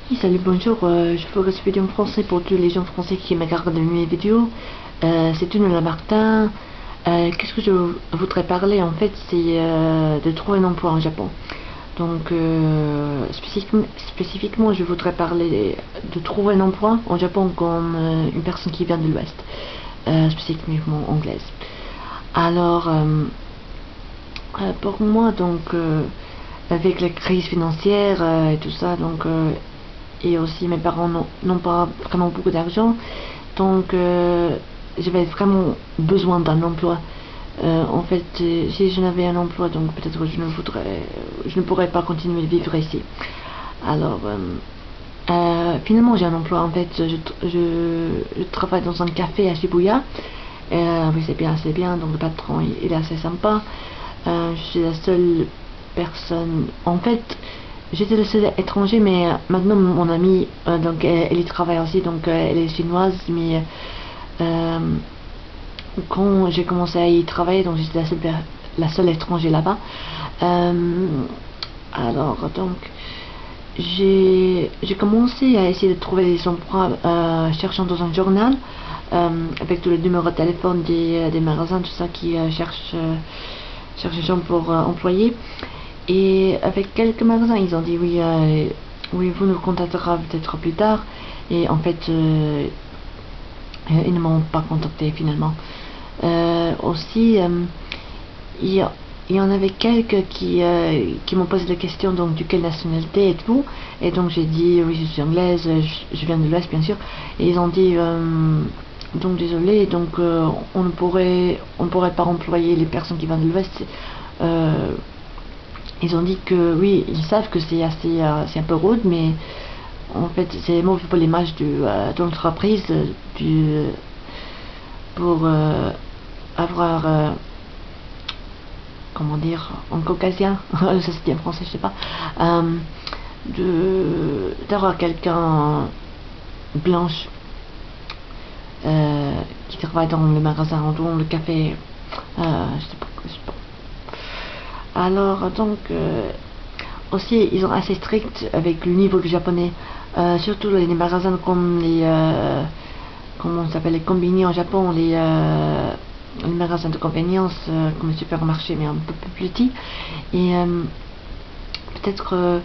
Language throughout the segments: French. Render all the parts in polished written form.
Oui, salut, bonjour. Je ferai ce vidéo en français pour tous les gens français qui regardent mes vidéos. C'est une Martin. Qu'est-ce que je voudrais parler en fait, c'est de trouver un emploi en Japon. Donc, spécifiquement, je voudrais parler de trouver un emploi en Japon comme une personne qui vient de l'Ouest, spécifiquement anglaise. Alors, pour moi, donc, avec la crise financière et tout ça, donc, et aussi mes parents n'ont pas vraiment beaucoup d'argent, donc j'avais vraiment besoin d'un emploi. En fait, si je n'avais un emploi, donc peut-être je ne pourrais pas continuer à vivre ici. Alors, finalement, j'ai un emploi. En fait, je travaille dans un café à Shibuya. Oui, c'est bien. Donc le patron, il est assez sympa. Je suis la seule personne. En fait, j'étais le seul étranger, mais maintenant mon amie, donc elle y travaille aussi, donc elle est chinoise, mais euh, quand j'ai commencé à y travailler, donc j'étais la seule étrangère là-bas. Euh, alors, donc, j'ai commencé à essayer de trouver des emplois cherchant dans un journal avec tous les numéros de téléphone des magasins, tout ça qui cherchent des gens pour employer. Et avec quelques magasins, ils ont dit oui, oui, vous nous contactera peut-être plus tard. Et en fait, ils ne m'ont pas contacté finalement. Aussi, il y en avait quelques qui m'ont posé la question donc de quelle nationalité êtes-vous, et donc j'ai dit oui, je suis anglaise, je viens de l'Ouest bien sûr, et ils ont dit donc désolé, donc on ne pourrait pas employer les personnes qui viennent de l'Ouest. euh, Ils ont dit que oui, ils savent que c'est un peu rude, mais en fait c'est mauvais pour l'image de l'entreprise pour avoir comment dire, en caucasien, ça se dit en français, je sais pas, d'avoir quelqu'un blanche qui travaille dans le magasin, dans le café, je sais pas. Alors donc aussi ils sont assez stricts avec le niveau du japonais, surtout les magasins comme comment on s'appelle, les combini en Japon, les magasins de convenience comme les supermarchés mais un peu plus petits. Et peut-être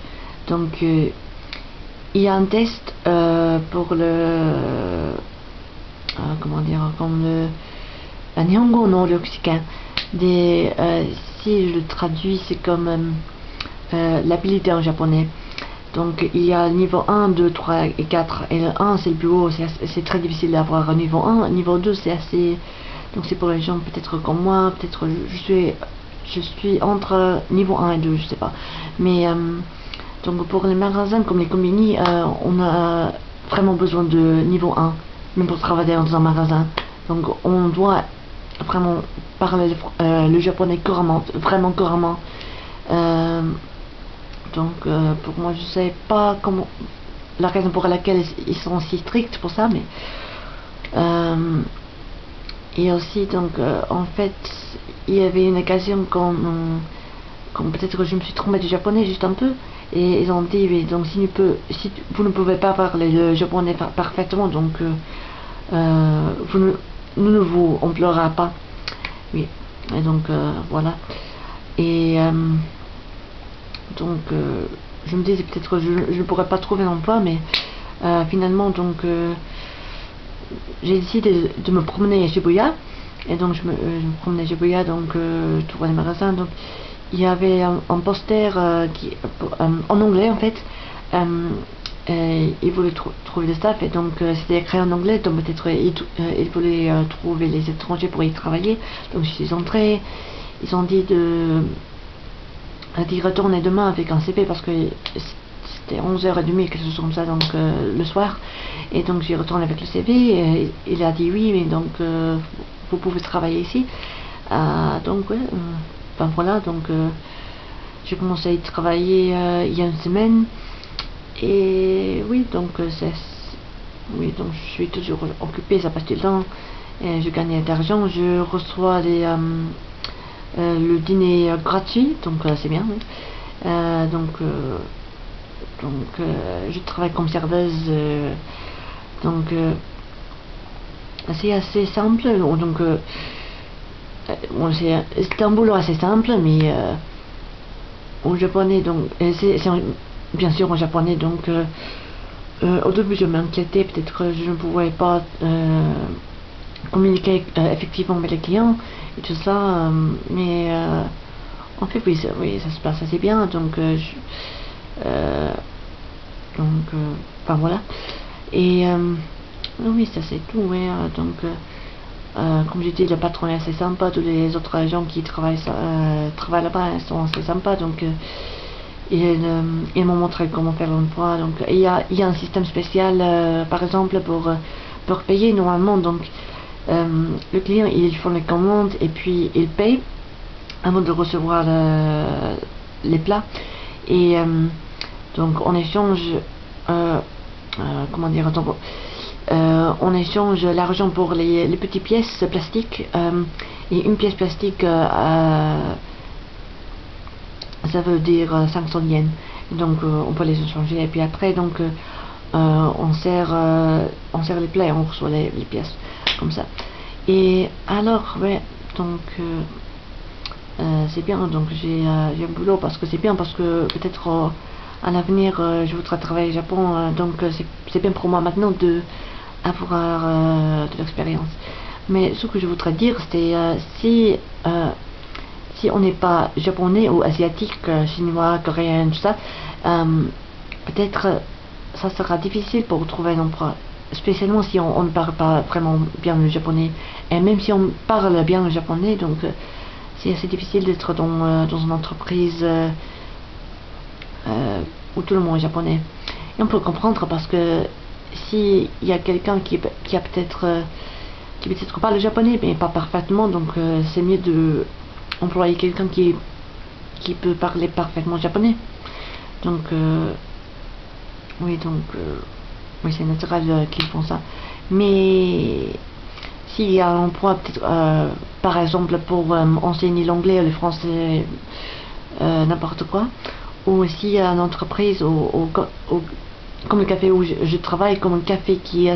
donc il y a un test pour comment dire, comme le Nihongo no Ryokushikan, si je le traduis c'est comme l'habilité en japonais. Donc il y a niveau 1, 2, 3 et 4, et le 1 c'est le plus haut, c'est très difficile d'avoir un niveau 1. Niveau 2 c'est assez, donc c'est pour les gens peut-être comme moi, peut-être je suis entre niveau 1 et 2, je sais pas. Mais donc pour les magasins comme les combini, on a vraiment besoin de niveau 1, même pour travailler dans un magasin. Donc on doit vraiment parler le japonais couramment, vraiment couramment. Euh, donc pour moi je sais pas comment la raison pour laquelle ils sont si stricts pour ça, mais et aussi donc en fait il y avait une occasion quand peut-être je me suis trompée du japonais juste un peu, et ils ont dit oui, donc si vous ne pouvez pas parler le japonais parfaitement, donc nous ne vous emploiera pas. Oui, et donc voilà. Et donc je me disais peut-être je ne pourrais pas trouver un emploi, mais finalement donc j'ai décidé de me promener à Shibuya, et donc je me promenais à Shibuya, donc je trouvais les magasins, donc il y avait un poster en anglais en fait. Il voulait trouver des staff, et donc c'était écrit en anglais, donc peut-être il voulait trouver les étrangers pour y travailler. Donc je suis entrée, ils ont dit d'y retourner demain avec un CP parce que c'était 11h30 quelque chose comme ça, donc le soir. Et donc j'y retourne avec le CV, et il a dit oui, mais donc vous pouvez travailler ici. Donc ouais, ben voilà, donc j'ai commencé à y travailler il y a une semaine. Et oui, donc oui, donc je suis toujours occupée, ça passe du temps, et je gagne d'argent, je reçois le dîner gratuit, donc c'est bien, oui. Donc Donc je travaille comme serveuse, donc c'est assez simple. Donc bon, c'est un boulot assez simple, mais en japonais, donc bien sûr en japonais, donc au début je m'inquiétais, peut-être que je ne pouvais pas communiquer effectivement avec les clients et tout ça, mais en fait oui, ça se passe assez bien, donc enfin voilà. Et oui, ça c'est tout, ouais, donc comme j'ai dit, le patron est assez sympa, tous les autres gens qui travaillent là-bas sont assez sympas, donc ils m'ont montré comment faire l'emploi. Donc il y a un système spécial, par exemple, pour payer normalement. Donc le client, il fait les commandes et puis il paye avant de recevoir les plats. Et donc on échange, comment dire, donc, on échange l'argent pour les petites pièces plastiques, et une pièce plastique, ça veut dire 500 yens. Donc on peut les échanger et puis après, donc on sert les plats et on reçoit les pièces comme ça. Et alors ouais, donc c'est bien, donc j'ai un boulot, parce que c'est bien, parce que peut-être à l'avenir je voudrais travailler au Japon, donc c'est bien pour moi maintenant de avoir de l'expérience. Mais ce que je voudrais dire, c'est si on n'est pas japonais ou asiatique, chinois, coréen, tout ça, peut-être ça sera difficile pour trouver un emploi, spécialement si on ne parle pas vraiment bien le japonais. Et même si on parle bien le japonais, donc c'est assez difficile d'être dans une entreprise où tout le monde est japonais. Et on peut comprendre, parce que s'il y a quelqu'un qui a peut-être qui peut-être parle le japonais mais pas parfaitement, donc c'est mieux de employer quelqu'un qui peut parler parfaitement japonais. Donc oui, donc oui, c'est naturel qu'ils font ça. Mais s'il y a un emploi, peut-être par exemple pour enseigner l'anglais, le français, n'importe quoi, ou s'il y a une entreprise comme le café où je travaille, comme un café qui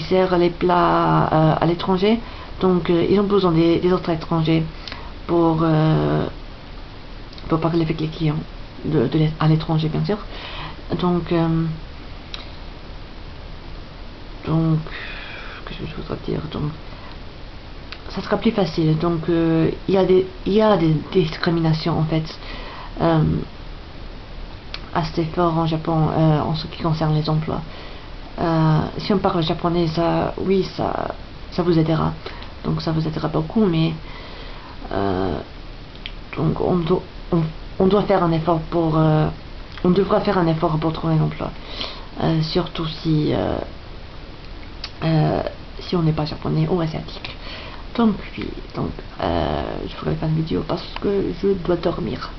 sert les plats à l'étranger, donc ils ont besoin des autres étrangers pour parler avec les clients à l'étranger, bien sûr. Donc que je voudrais dire, donc ça sera plus facile. Donc il y a des discriminations en fait assez fort en Japon en ce qui concerne les emplois. Si on parle japonais, ça, oui, ça vous aidera. Donc ça vous aidera beaucoup, mais donc on doit faire un effort on devra faire un effort pour trouver un emploi. Surtout si on n'est pas japonais ou asiatique. Donc oui, donc je ferai pas de vidéo parce que je dois dormir.